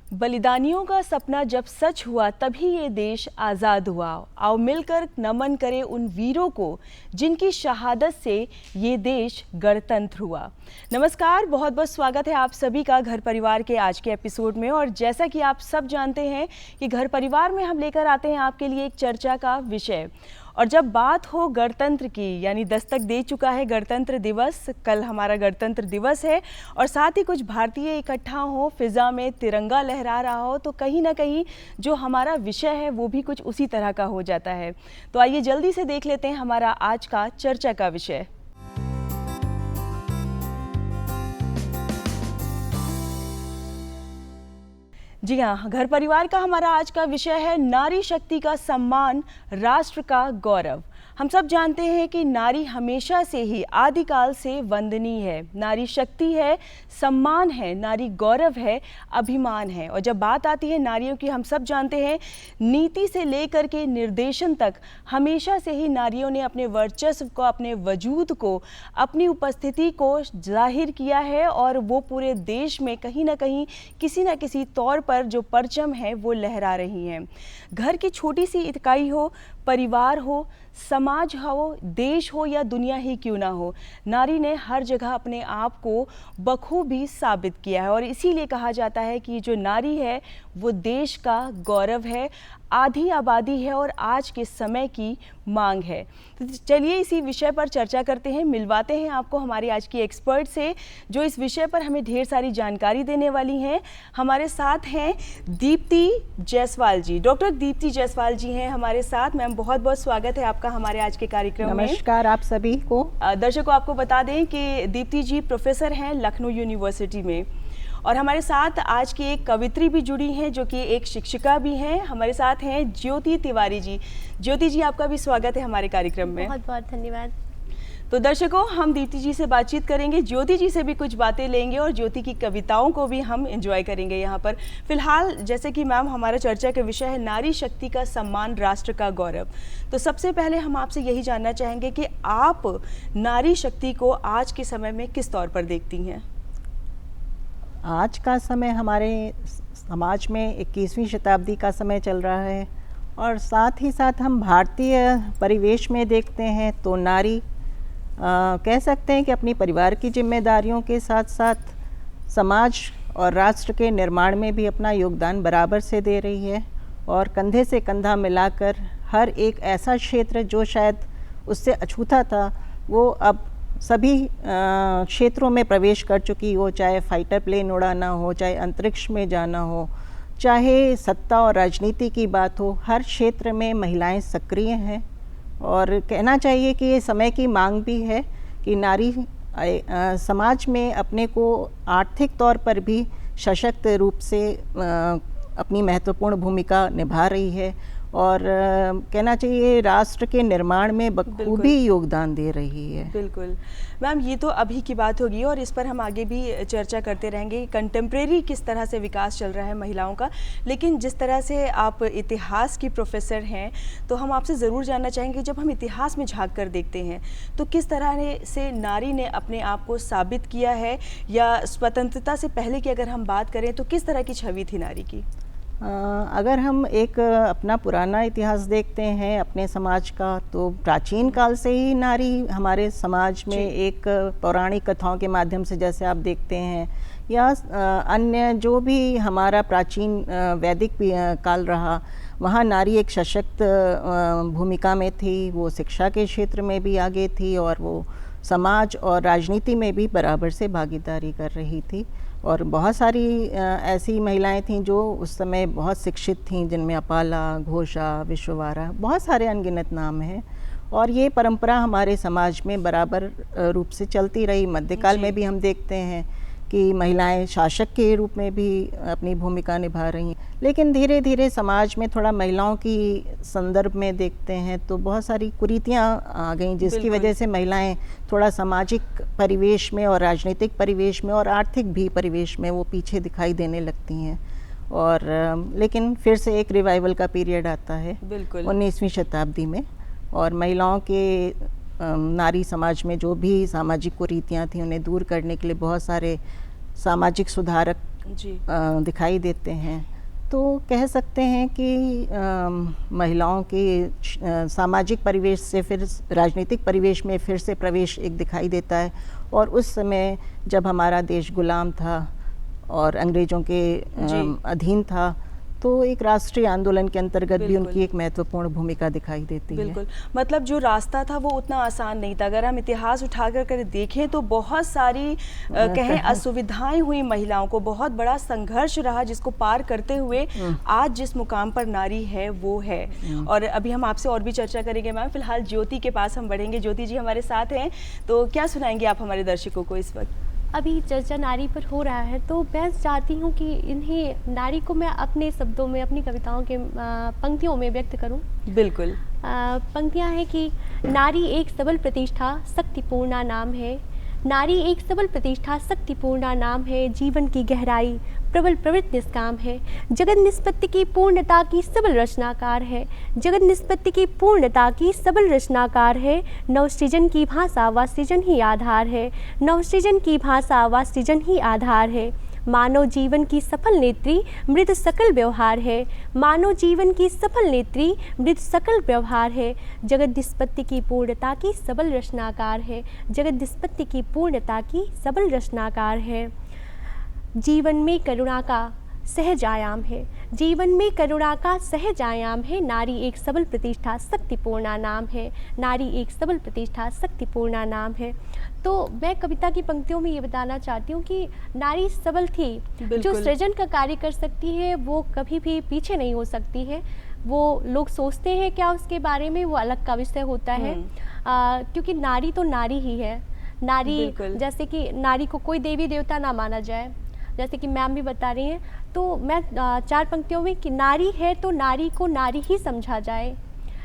बलिदानियों का सपना जब सच हुआ तभी ये देश आज़ाद हुआ। आओ मिलकर नमन करें उन वीरों को जिनकी शहादत से ये देश गणतंत्र हुआ। नमस्कार, बहुत बहुत स्वागत है आप सभी का घर परिवार के आज के एपिसोड में। और जैसा कि आप सब जानते हैं कि घर परिवार में हम लेकर आते हैं आपके लिए एक चर्चा का विषय। और जब बात हो गणतंत्र की, यानी दस्तक दे चुका है गणतंत्र दिवस, कल हमारा गणतंत्र दिवस है और साथ ही कुछ भारतीय इकट्ठा हो, फिजा में तिरंगा लहरा रहा हो, तो कहीं ना कहीं जो हमारा विषय है वो भी कुछ उसी तरह का हो जाता है। तो आइए जल्दी से देख लेते हैं हमारा आज का चर्चा का विषय। जी हाँ, घर परिवार का हमारा आज का विषय है नारी शक्ति का सम्मान, राष्ट्र का गौरव। हम सब जानते हैं कि नारी हमेशा से ही आदिकाल से वंदनीय है। नारी शक्ति है, सम्मान है, नारी गौरव है, अभिमान है। और जब बात आती है नारियों की, हम सब जानते हैं नीति से लेकर के निर्देशन तक हमेशा से ही नारियों ने अपने वर्चस्व को, अपने वजूद को, अपनी उपस्थिति को जाहिर किया है और वो पूरे देश में कहीं ना कहीं किसी न किसी तौर पर जो परचम है वो लहरा रही हैं। घर की छोटी सी इकाई हो, परिवार हो, समाज हो, देश हो या दुनिया ही क्यों ना हो, नारी ने हर जगह अपने आप को बखूबी साबित किया है। और इसीलिए कहा जाता है कि जो नारी है वो देश का गौरव है, आधी आबादी है और आज के समय की मांग है। तो चलिए इसी विषय पर चर्चा करते हैं, मिलवाते हैं आपको हमारे आज की एक्सपर्ट से जो इस विषय पर हमें ढेर सारी जानकारी देने वाली हैं। हमारे साथ हैं दीप्ति जायसवाल जी। डॉक्टर दीप्ति जायसवाल जी हैं हमारे साथ। मैम, बहुत बहुत स्वागत है आपका हमारे आज के कार्यक्रम में। नमस्कार आप सभी को। दर्शकों, आपको बता दें कि दीप्ति जी प्रोफेसर हैं लखनऊ यूनिवर्सिटी में और हमारे साथ आज की एक कवित्री भी जुड़ी हैं जो कि एक शिक्षिका भी हैं। हमारे साथ हैं ज्योति तिवारी जी। ज्योति जी, आपका भी स्वागत है हमारे कार्यक्रम में। बहुत बहुत धन्यवाद। तो दर्शकों, हम दीप्ति जी से बातचीत करेंगे, ज्योति जी से भी कुछ बातें लेंगे और ज्योति की कविताओं को भी हम एंजॉय करेंगे यहाँ पर। फिलहाल जैसे कि मैम हमारा चर्चा का विषय है नारी शक्ति का सम्मान, राष्ट्र का गौरव। तो सबसे पहले हम आपसे यही जानना चाहेंगे कि आप नारी शक्ति को आज के समय में किस तौर पर देखती हैं? आज का समय हमारे समाज में 21वीं शताब्दी का समय चल रहा है और साथ ही साथ हम भारतीय परिवेश में देखते हैं तो नारी कह सकते हैं कि अपनी परिवार की जिम्मेदारियों के साथ साथ समाज और राष्ट्र के निर्माण में भी अपना योगदान बराबर से दे रही है और कंधे से कंधा मिलाकर हर एक ऐसा क्षेत्र जो शायद उससे अछूता था वो अब सभी क्षेत्रों में प्रवेश कर चुकी हो, चाहे फाइटर प्लेन उड़ाना हो, चाहे अंतरिक्ष में जाना हो, चाहे सत्ता और राजनीति की बात हो, हर क्षेत्र में महिलाएं सक्रिय हैं। और कहना चाहिए कि ये समय की मांग भी है कि नारी समाज में अपने को आर्थिक तौर पर भी सशक्त रूप से अपनी महत्वपूर्ण भूमिका निभा रही है और कहना चाहिए राष्ट्र के निर्माण में बखूबी योगदान दे रही है। बिल्कुल मैम, ये तो अभी की बात होगी और इस पर हम आगे भी चर्चा करते रहेंगे कंटेम्प्रेरी किस तरह से विकास चल रहा है महिलाओं का। लेकिन जिस तरह से आप इतिहास की प्रोफेसर हैं तो हम आपसे ज़रूर जानना चाहेंगे, जब हम इतिहास में झांक कर देखते हैं तो किस तरह से नारी ने अपने आप को साबित किया है, या स्वतंत्रता से पहले की अगर हम बात करें तो किस तरह की छवि थी नारी की? अगर हम एक अपना पुराना इतिहास देखते हैं अपने समाज का तो प्राचीन काल से ही नारी हमारे समाज में एक पौराणिक कथाओं के माध्यम से, जैसे आप देखते हैं, या अन्य जो भी हमारा प्राचीन वैदिक काल रहा, वहाँ नारी एक सशक्त भूमिका में थी। वो शिक्षा के क्षेत्र में भी आगे थी और वो समाज और राजनीति में भी बराबर से भागीदारी कर रही थी। और बहुत सारी ऐसी महिलाएं थीं जो उस समय बहुत शिक्षित थीं, जिनमें अपाला, घोषा, विश्ववारा, बहुत सारे अनगिनत नाम हैं। और ये परंपरा हमारे समाज में बराबर रूप से चलती रही। मध्यकाल में भी हम देखते हैं कि महिलाएं शासक के रूप में भी अपनी भूमिका निभा रही हैं। लेकिन धीरे धीरे समाज में थोड़ा महिलाओं की संदर्भ में देखते हैं तो बहुत सारी कुरीतियां आ गईं, जिसकी वजह से महिलाएं थोड़ा सामाजिक परिवेश में और राजनीतिक परिवेश में और आर्थिक भी परिवेश में वो पीछे दिखाई देने लगती हैं। और लेकिन फिर से एक रिवाइवल का पीरियड आता है 19वीं शताब्दी में, और महिलाओं के नारी समाज में जो भी सामाजिक कुरीतियाँ थीं उन्हें दूर करने के लिए बहुत सारे सामाजिक सुधारक जी। दिखाई देते हैं। तो कह सकते हैं कि महिलाओं के सामाजिक परिवेश से फिर राजनीतिक परिवेश में फिर से प्रवेश एक दिखाई देता है। और उस समय जब हमारा देश गुलाम था और अंग्रेज़ों के अधीन था, तो एक राष्ट्रीय आंदोलन के अंतर्गत भी उनकी एक महत्वपूर्ण भूमिका दिखाई देती है। बिल्कुल, मतलब जो रास्ता था वो उतना आसान नहीं था। अगर हम इतिहास उठाकर कर देखें तो बहुत सारी कहें असुविधाएं हुई महिलाओं को, बहुत बड़ा संघर्ष रहा जिसको पार करते हुए आज जिस मुकाम पर नारी है वो है। और अभी हम आपसे और भी चर्चा करेंगे मैम। फिलहाल ज्योति के पास हम बढ़ेंगे। ज्योति जी हमारे साथ हैं, तो क्या सुनाएंगे आप हमारे दर्शकों को इस वक्त? अभी चर्चा नारी पर हो रहा है, तो मैं चाहती हूँ कि इन्हें नारी को मैं अपने शब्दों में, अपनी कविताओं के पंक्तियों में व्यक्त करूँ। बिल्कुल। पंक्तियाँ हैं कि नारी एक सबल प्रतिष्ठा शक्तिपूर्णा नाम है, नारी एक सबल प्रतिष्ठा शक्तिपूर्णा नाम है, जीवन की गहराई प्रबल प्रवृत्ति निष्काम है, जगत निष्पत्ति की पूर्णता की सबल रचनाकार है, जगत निष्पत्ति की पूर्णता की सबल रचनाकार है, नवसृजन की भाषा व सृजन ही आधार है, नवसृजन की भाषा व सृजन ही आधार है, मानव जीवन की सफल नेत्री मृद सकल व्यवहार है, मानव जीवन की सफल नेत्री मृद सकल व्यवहार है, जगत निष्पत्ति की पूर्णता की सबल रचनाकार है, जगत निष्पत्ति की पूर्णता की सबल रचनाकार है, जीवन में करुणा का सहज आयाम है, जीवन में करुणा का सहज आयाम है, नारी एक सबल प्रतिष्ठा शक्तिपूर्णा नाम है, नारी एक सबल प्रतिष्ठा शक्तिपूर्णा नाम है। तो मैं कविता की पंक्तियों में ये बताना चाहती हूँ कि नारी सबल थी, जो सृजन का कार्य कर सकती है वो कभी भी पीछे नहीं हो सकती है। वो लोग सोचते हैं क्या उसके बारे में, वो अलग का विषय होता है, क्योंकि नारी तो नारी ही है। नारी, जैसे कि नारी को कोई देवी देवता ना माना जाए, जैसे कि मैम भी बता रही हैं, तो मैं 4 पंक्तियों में कि नारी है तो नारी को नारी ही समझा जाए,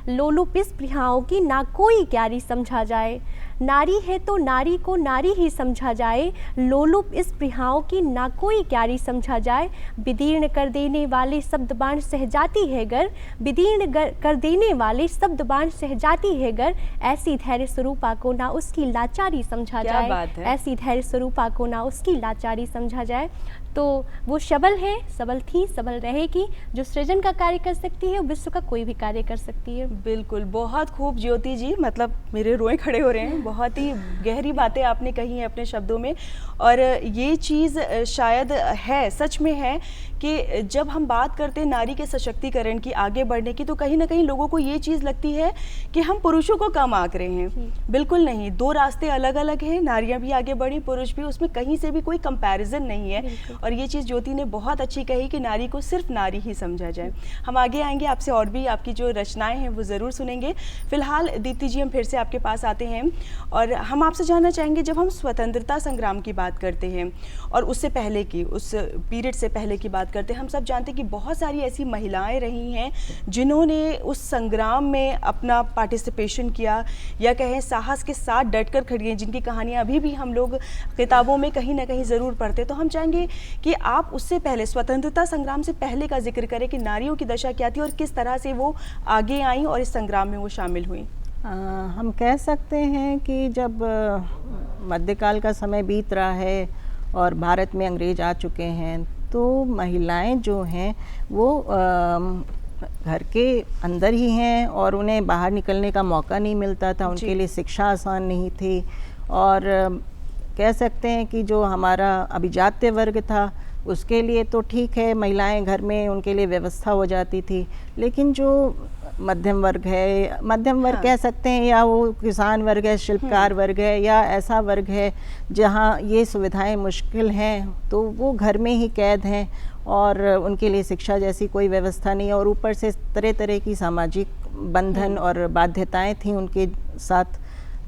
लोलुप इस प्रियाओं की ना कोई क्यारी समझा जाए, नारी है तो नारी को नारी ही समझा जाए, लोलुप इस प्रियाओं की ना कोई क्यारी समझा जाए, विदीर्ण कर देने वाले शब्द बाण सहजाती है गर, विदीर्ण कर देने वाले शब्द बाण सहजाती है गर, ऐसी धैर्य स्वरूपा को ना उसकी लाचारी समझा जाए, ऐसी धैर्य स्वरूपा को ना उसकी लाचारी समझा जाए। तो वो सबल है, सबल थी, सबल रहेगी, जो सृजन का कार्य कर सकती है, विश्व का कोई भी कार्य कर सकती है। बिल्कुल, बहुत खूब ज्योति जी, मतलब मेरे रोए खड़े हो रहे हैं। बहुत ही गहरी बातें आपने कही हैं अपने शब्दों में। और ये चीज़ शायद है, सच में है कि जब हम बात करते हैं नारी के सशक्तिकरण की, आगे बढ़ने की, तो कहीं ना कहीं लोगों को ये चीज़ लगती है कि हम पुरुषों को कम आंक रहे हैं। बिल्कुल नहीं, 2 रास्ते अलग अलग हैं, नारियां भी आगे बढ़ी, पुरुष भी, उसमें कहीं से भी कोई कंपैरिजन नहीं है। और ये चीज़ ज्योति ने बहुत अच्छी कही कि नारी को सिर्फ नारी ही समझा जाए। हम आगे आएंगे, आपसे और भी आपकी जो रचनाएं हैं वो ज़रूर सुनेंगे। फिलहाल दीप्ति जी हम फिर से आपके पास आते हैं और हम आपसे जानना चाहेंगे, जब हम स्वतंत्रता संग्राम की बात करते हैं और उससे पहले की, उस पीरियड से पहले की बात करते हैं, हम सब जानते हैं कि बहुत सारी ऐसी महिलाएं रही हैं जिन्होंने उस संग्राम में अपना पार्टिसिपेशन किया, या कहें साहस के साथ डटकर खड़ी हैं, जिनकी कहानियां अभी भी हम लोग किताबों में कहीं ना कहीं ज़रूर पढ़ते। तो हम चाहेंगे कि आप उससे पहले, स्वतंत्रता संग्राम से पहले का जिक्र करें कि नारियों की दशा क्या थी और किस तरह से वो आगे आई और इस संग्राम में वो शामिल हुई। हम कह सकते हैं कि जब मध्यकाल का समय बीत रहा है और भारत में अंग्रेज आ चुके हैं, तो महिलाएं जो हैं वो घर के अंदर ही हैं और उन्हें बाहर निकलने का मौका नहीं मिलता था। उनके लिए शिक्षा आसान नहीं थी। और कह सकते हैं कि जो हमारा अभिजात्य वर्ग था उसके लिए तो ठीक है, महिलाएं घर में, उनके लिए व्यवस्था हो जाती थी। लेकिन जो मध्यम वर्ग है, मध्यम वर्ग कह सकते हैं, या वो किसान वर्ग है, शिल्पकार वर्ग है, या ऐसा वर्ग है जहाँ ये सुविधाएं मुश्किल हैं, तो वो घर में ही कैद हैं और उनके लिए शिक्षा जैसी कोई व्यवस्था नहीं है। और ऊपर से तरह तरह की सामाजिक बंधन और बाध्यताएं थीं उनके साथ।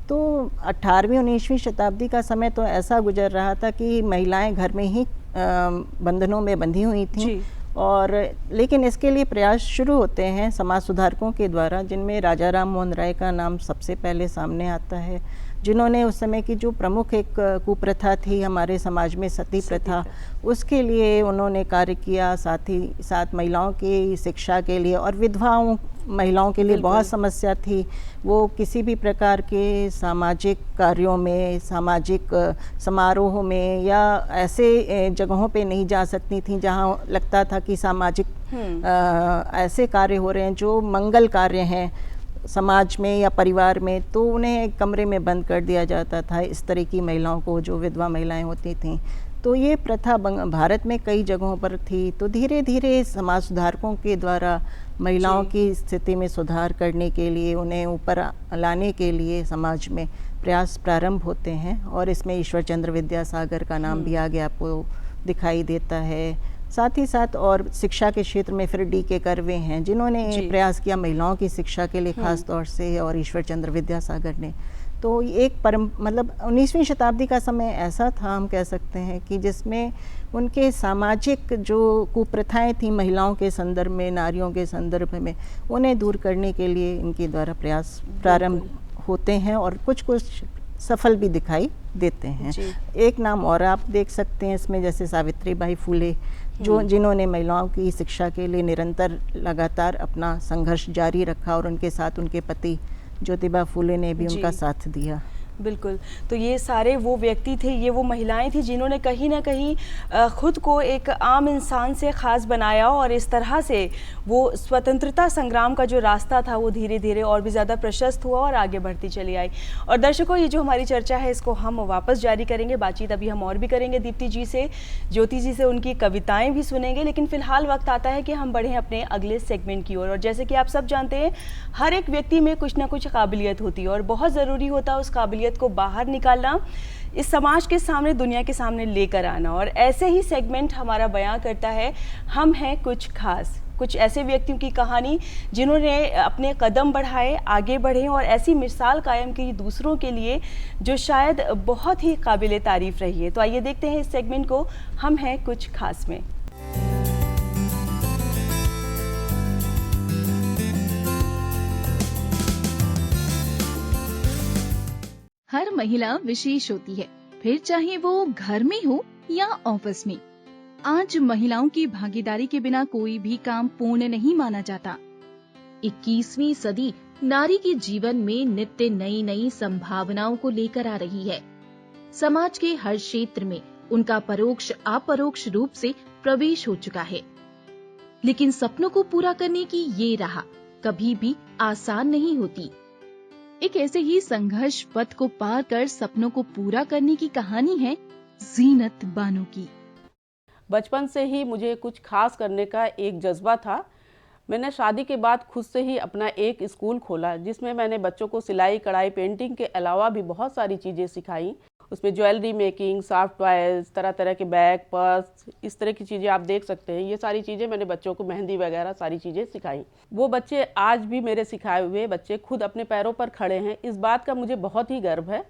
तो 18वीं 19वीं शताब्दी का समय तो ऐसा गुजर रहा था कि महिलाएं घर में ही बंधनों में बंधी हुई थीं। और लेकिन इसके लिए प्रयास शुरू होते हैं समाज सुधारकों के द्वारा, जिनमें राजा राम मोहन राय का नाम सबसे पहले सामने आता है, जिन्होंने उस समय की जो प्रमुख एक कुप्रथा थी हमारे समाज में, सती प्रथा, उसके लिए उन्होंने कार्य किया। साथ ही साथ महिलाओं की शिक्षा के लिए और विधवाओं महिलाओं के लिए बहुत समस्या थी। वो किसी भी प्रकार के सामाजिक कार्यों में, सामाजिक समारोह में या ऐसे जगहों पे नहीं जा सकती थी जहाँ लगता था कि सामाजिक ऐसे कार्य हो रहे हैं जो मंगल कार्य हैं समाज में या परिवार में, तो उन्हें एक कमरे में बंद कर दिया जाता था, इस तरह की महिलाओं को, जो विधवा महिलाएं होती थीं। तो ये प्रथा भारत में कई जगहों पर थी। तो धीरे धीरे समाज सुधारकों के द्वारा महिलाओं की स्थिति में सुधार करने के लिए, उन्हें ऊपर लाने के लिए समाज में प्रयास प्रारंभ होते हैं। और इसमें ईश्वर चंद्र विद्यासागर का नाम भी आगे आपको दिखाई देता है। साथ ही साथ और शिक्षा के क्षेत्र में फिर D.K. कर्वे हैं, जिन्होंने प्रयास किया महिलाओं की शिक्षा के लिए खास तौर से, और ईश्वर चंद्र विद्यासागर ने। तो एक मतलब 19वीं शताब्दी का समय ऐसा था, हम कह सकते हैं, कि जिसमें उनके सामाजिक जो कुप्रथाएं थी महिलाओं के संदर्भ में, नारियों के संदर्भ में, उन्हें दूर करने के लिए इनके द्वारा प्रयास प्रारंभ होते हैं और कुछ कुछ सफल भी दिखाई देते हैं। एक नाम और आप देख सकते हैं इसमें, जैसे सावित्रीबाई फुले, जिन्होंने महिलाओं की शिक्षा के लिए निरंतर लगातार अपना संघर्ष जारी रखा, और उनके साथ उनके पति ज्योतिबा फुले ने भी उनका साथ दिया। बिल्कुल। तो ये सारे वो व्यक्ति थे, ये वो महिलाएं थी जिन्होंने कहीं ना कहीं खुद को एक आम इंसान से ख़ास बनाया, और इस तरह से वो स्वतंत्रता संग्राम का जो रास्ता था वो धीरे धीरे और भी ज़्यादा प्रशस्त हुआ और आगे बढ़ती चली आई। और दर्शकों, ये जो हमारी चर्चा है इसको हम वापस जारी करेंगे, बातचीत अभी हम और भी करेंगे दीप्ति जी से, ज्योति जी से, उनकी कविताएँ भी सुनेंगे। लेकिन फ़िलहाल वक्त आता है कि हम बढ़ें अपने अगले सेगमेंट की ओर। और जैसे कि आप सब जानते हैं, हर एक व्यक्ति में कुछ ना कुछ काबिलियत होती है, और बहुत ज़रूरी होता है उस काबिलियत को बाहर निकालना, इस समाज के सामने, दुनिया के सामने लेकर आना। और ऐसे ही सेगमेंट हमारा बयां करता है हम हैं कुछ खास, कुछ ऐसे व्यक्तियों की कहानी जिन्होंने अपने कदम बढ़ाए, आगे बढ़े और ऐसी मिसाल कायम की दूसरों के लिए जो शायद बहुत ही काबिले तारीफ रही है। तो आइए देखते हैं इस सेगमेंट को, हम हैं कुछ खास में। हर महिला विशेष होती है, फिर चाहे वो घर में हो या ऑफिस में। आज महिलाओं की भागीदारी के बिना कोई भी काम पूर्ण नहीं माना जाता। 21वीं सदी नारी के जीवन में नित्य नई नई संभावनाओं को लेकर आ रही है। समाज के हर क्षेत्र में उनका परोक्ष अपरोक्ष रूप से प्रवेश हो चुका है। लेकिन सपनों को पूरा करने की ये राह कभी भी आसान नहीं होती। एक ऐसे ही संघर्ष पथ को पार कर सपनों को पूरा करने की कहानी है जीनत बानो की। बचपन से ही मुझे कुछ खास करने का एक जज्बा था। मैंने शादी के बाद खुद से ही अपना एक स्कूल खोला, जिसमें मैंने बच्चों को सिलाई, कढ़ाई, पेंटिंग के अलावा भी बहुत सारी चीज़ें सिखाई। उसमें ज्वेलरी मेकिंग, सॉफ्ट टॉयज, तरह तरह के बैग, पर्स, इस तरह की चीज़ें आप देख सकते हैं। ये सारी चीज़ें मैंने बच्चों को, मेहंदी वगैरह सारी चीज़ें सिखाई। वो बच्चे आज भी, मेरे सिखाए हुए बच्चे, खुद अपने पैरों पर खड़े हैं। इस बात का मुझे बहुत ही गर्व है।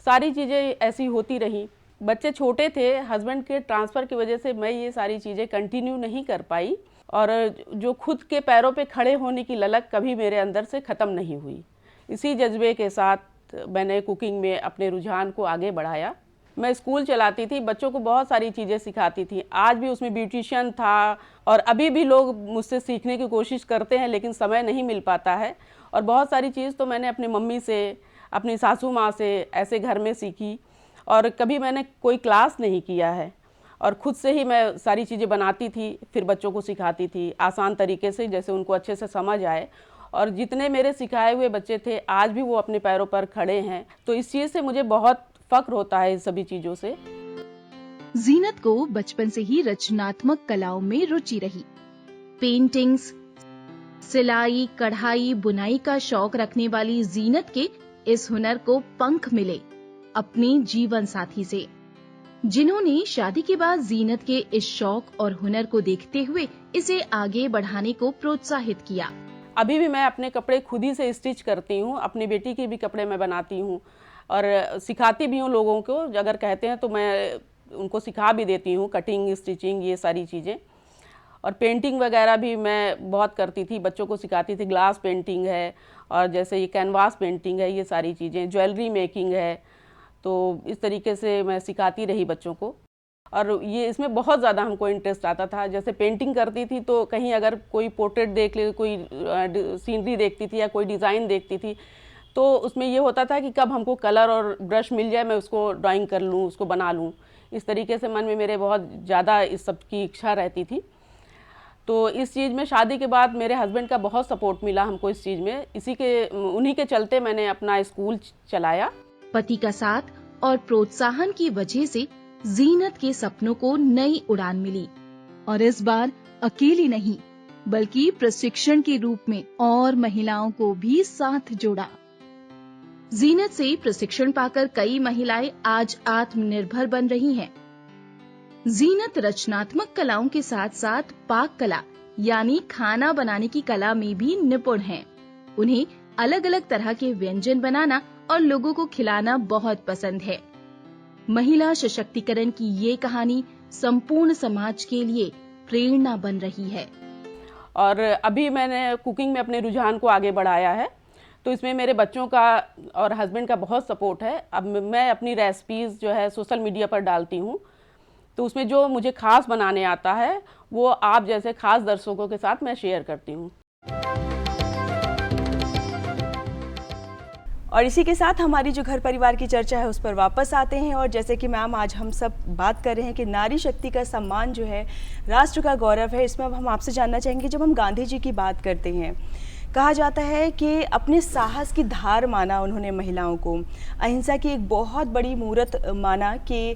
सारी चीज़ें ऐसी होती रहीं। बच्चे छोटे थे, हस्बैंड के ट्रांसफ़र की वजह से मैं ये सारी चीज़ें कंटिन्यू नहीं कर पाई, और जो खुद के पैरों पे खड़े होने की ललक कभी मेरे अंदर से ख़त्म नहीं हुई। इसी जज्बे के साथ मैंने कुकिंग में अपने रुझान को आगे बढ़ाया। मैं स्कूल चलाती थी, बच्चों को बहुत सारी चीज़ें सिखाती थी। आज भी उसमें ब्यूटिशियन था, और अभी भी लोग मुझसे सीखने की कोशिश करते हैं, लेकिन समय नहीं मिल पाता है। और बहुत सारी चीज़ तो मैंने अपनी मम्मी से, अपनी सासू माँ से ऐसे घर में सीखी, और कभी मैंने कोई क्लास नहीं किया है, और ख़ुद से ही मैं सारी चीज़ें बनाती थी, फिर बच्चों को सिखाती थी आसान तरीके से, जैसे उनको अच्छे से समझ आए। और जितने मेरे सिखाए हुए बच्चे थे आज भी वो अपने पैरों पर खड़े हैं। तो इस चीज़ से मुझे बहुत फक्र होता है, इस सभी चीज़ों से। जीनत को बचपन से ही रचनात्मक कलाओं में रुचि रही। पेंटिंग्स, सिलाई, कढ़ाई, बुनाई का शौक रखने वाली जीनत के इस हुनर को पंख मिले अपने जीवन साथी से, जिन्होंने शादी के बाद जीनत के इस शौक और हुनर को देखते हुए इसे आगे बढ़ाने को प्रोत्साहित किया। अभी भी मैं अपने कपड़े खुद ही से स्टिच करती हूँ, अपनी बेटी के भी कपड़े मैं बनाती हूँ, और सिखाती भी हूँ लोगों को। अगर कहते हैं तो मैं उनको सिखा भी देती हूँ, कटिंग, स्टिचिंग, ये सारी चीज़ें। और पेंटिंग वगैरह भी मैं बहुत करती थी, बच्चों को सिखाती थी। ग्लास पेंटिंग है, और जैसे ये कैनवास पेंटिंग है, ये सारी चीज़ें, ज्वेलरी मेकिंग है। तो इस तरीके से मैं सिखाती रही बच्चों को। और ये इसमें बहुत ज़्यादा हमको इंटरेस्ट आता था। जैसे पेंटिंग करती थी तो कहीं अगर कोई पोर्ट्रेट देख ले, कोई सीनरी देखती थी या कोई डिज़ाइन देखती थी, तो उसमें ये होता था कि कब हमको कलर और ब्रश मिल जाए, मैं उसको ड्राइंग कर लूँ, उसको बना लूँ। इस तरीके से मन में मेरे बहुत ज़्यादा इस सब की इच्छा रहती थी। तो इस चीज़ में शादी के बाद मेरे हस्बैंड का बहुत सपोर्ट मिला हमको इस चीज़ में। उन्हीं के चलते मैंने अपना स्कूल चलाया। पति का साथ और प्रोत्साहन की वजह से जीनत के सपनों को नई उड़ान मिली और इस बार अकेली नहीं बल्कि प्रशिक्षण के रूप में और महिलाओं को भी साथ जोड़ा। जीनत से प्रशिक्षण पाकर कई महिलाएं आज आत्मनिर्भर बन रही हैं। जीनत रचनात्मक कलाओं के साथ साथ पाक कला यानी खाना बनाने की कला में भी निपुण हैं। उन्हें अलग अलग तरह के व्यंजन बनाना और लोगों को खिलाना बहुत पसंद है। महिला सशक्तिकरण की ये कहानी संपूर्ण समाज के लिए प्रेरणा बन रही है। और अभी मैंने कुकिंग में अपने रुझान को आगे बढ़ाया है, तो इसमें मेरे बच्चों का और हस्बैंड का बहुत सपोर्ट है। अब मैं अपनी रेसिपीज़ जो है सोशल मीडिया पर डालती हूँ, तो उसमें जो मुझे खास बनाने आता है वो आप जैसे खास दर्शकों के साथ मैं शेयर करती हूँ। और इसी के साथ हमारी जो घर परिवार की चर्चा है उस पर वापस आते हैं। और जैसे कि मैम आज हम सब बात कर रहे हैं कि नारी शक्ति का सम्मान जो है राष्ट्र का गौरव है, इसमें अब हम आपसे जानना चाहेंगे, जब हम गांधी जी की बात करते हैं, कहा जाता है कि अपने साहस की धार माना उन्होंने महिलाओं को, अहिंसा की एक बहुत बड़ी मूर्त माना कि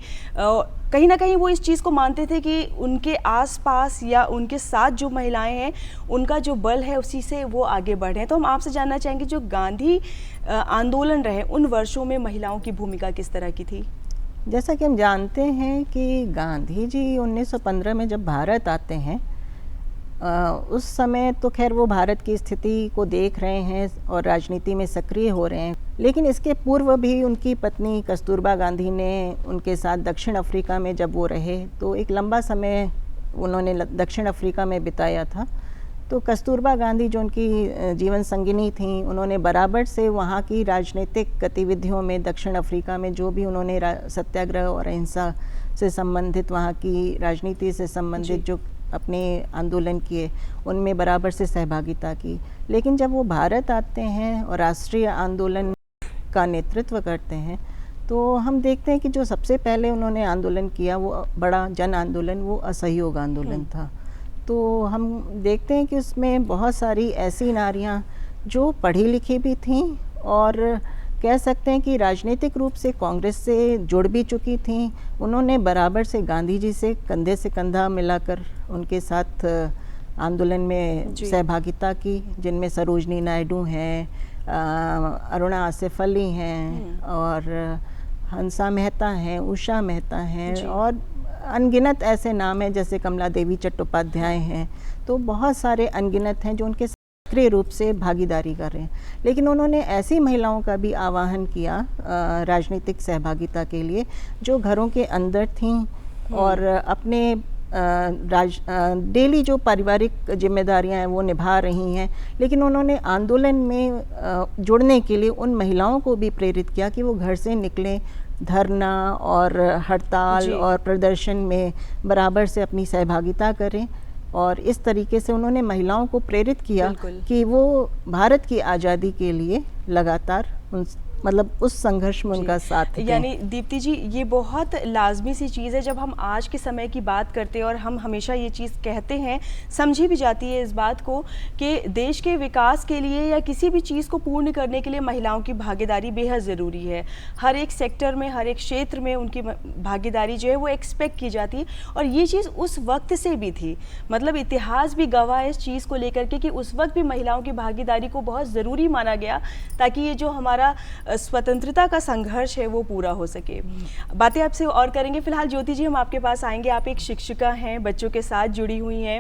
कहीं ना कहीं वो इस चीज़ को मानते थे कि उनके आसपास या उनके साथ जो महिलाएं हैं उनका जो बल है उसी से वो आगे बढ़े। तो हम आपसे जानना चाहेंगे जो गांधी आंदोलन रहे उन वर्षों में महिलाओं की भूमिका किस तरह की थी? जैसा कि हम जानते हैं कि गांधी जी 1915 में जब भारत आते हैं, उस समय तो खैर वो भारत की स्थिति को देख रहे हैं और राजनीति में सक्रिय हो रहे हैं, लेकिन इसके पूर्व भी उनकी पत्नी कस्तूरबा गांधी ने उनके साथ दक्षिण अफ्रीका में जब वो रहे तो एक लंबा समय उन्होंने दक्षिण अफ्रीका में बिताया था। तो कस्तूरबा गांधी जो उनकी जीवन संगिनी थी, उन्होंने बराबर से वहाँ की राजनीतिक गतिविधियों में दक्षिण अफ्रीका में जो भी उन्होंने सत्याग्रह और अहिंसा से संबंधित, वहाँ की राजनीति से संबंधित जो अपने आंदोलन किए, उनमें बराबर से सहभागिता की। लेकिन जब वो भारत आते हैं और राष्ट्रीय आंदोलन का नेतृत्व करते हैं, तो हम देखते हैं कि जो सबसे पहले उन्होंने आंदोलन किया वो बड़ा जन आंदोलन, वो असहयोग आंदोलन था। तो हम देखते हैं कि उसमें बहुत सारी ऐसी नारियां जो पढ़ी लिखी भी थीं और कह सकते हैं कि राजनीतिक रूप से कांग्रेस से जुड़ भी चुकी थीं। उन्होंने बराबर से गांधी जी से कंधा मिलाकर उनके साथ आंदोलन में सहभागिता की, जिनमें सरोजनी नायडू हैं, अरुणा आसिफ अली हैं और हंसा मेहता हैं, उषा मेहता हैं और अनगिनत ऐसे नाम हैं जैसे कमला देवी चट्टोपाध्याय हैं। तो बहुत सारे अनगिनत हैं जो उनके सक्रिय रूप से भागीदारी कर रहे हैं। लेकिन उन्होंने ऐसी महिलाओं का भी आह्वान किया राजनीतिक सहभागिता के लिए जो घरों के अंदर थीं और अपने डेली जो पारिवारिक जिम्मेदारियां हैं वो निभा रही हैं। लेकिन उन्होंने आंदोलन में जुड़ने के लिए उन महिलाओं को भी प्रेरित किया कि वो घर से निकलें, धरना और हड़ताल और प्रदर्शन में बराबर से अपनी सहभागिता करें। और इस तरीके से उन्होंने महिलाओं को प्रेरित किया कि वो भारत की आज़ादी के लिए लगातार उस संघर्ष में उनका साथ। यानी दीप्ति जी, ये बहुत लाजमी सी चीज़ है जब हम आज के समय की बात करते हैं और हम हमेशा ये चीज़ कहते हैं, समझी भी जाती है इस बात को कि देश के विकास के लिए या किसी भी चीज़ को पूर्ण करने के लिए महिलाओं की भागीदारी बेहद ज़रूरी है। हर एक सेक्टर में, हर एक क्षेत्र में उनकी भागीदारी जो है वो एक्सपेक्ट की जाती है। और ये चीज़ उस वक्त से भी थी, मतलब इतिहास भी गवाह है इस चीज़ को लेकर के कि उस वक्त भी महिलाओं की भागीदारी को बहुत ज़रूरी माना गया ताकि ये जो हमारा स्वतंत्रता का संघर्ष है वो पूरा हो सके। बातें आपसे और करेंगे। फिलहाल ज्योति जी, हम आपके पास आएंगे। आप एक शिक्षिका हैं, बच्चों के साथ जुड़ी हुई हैं,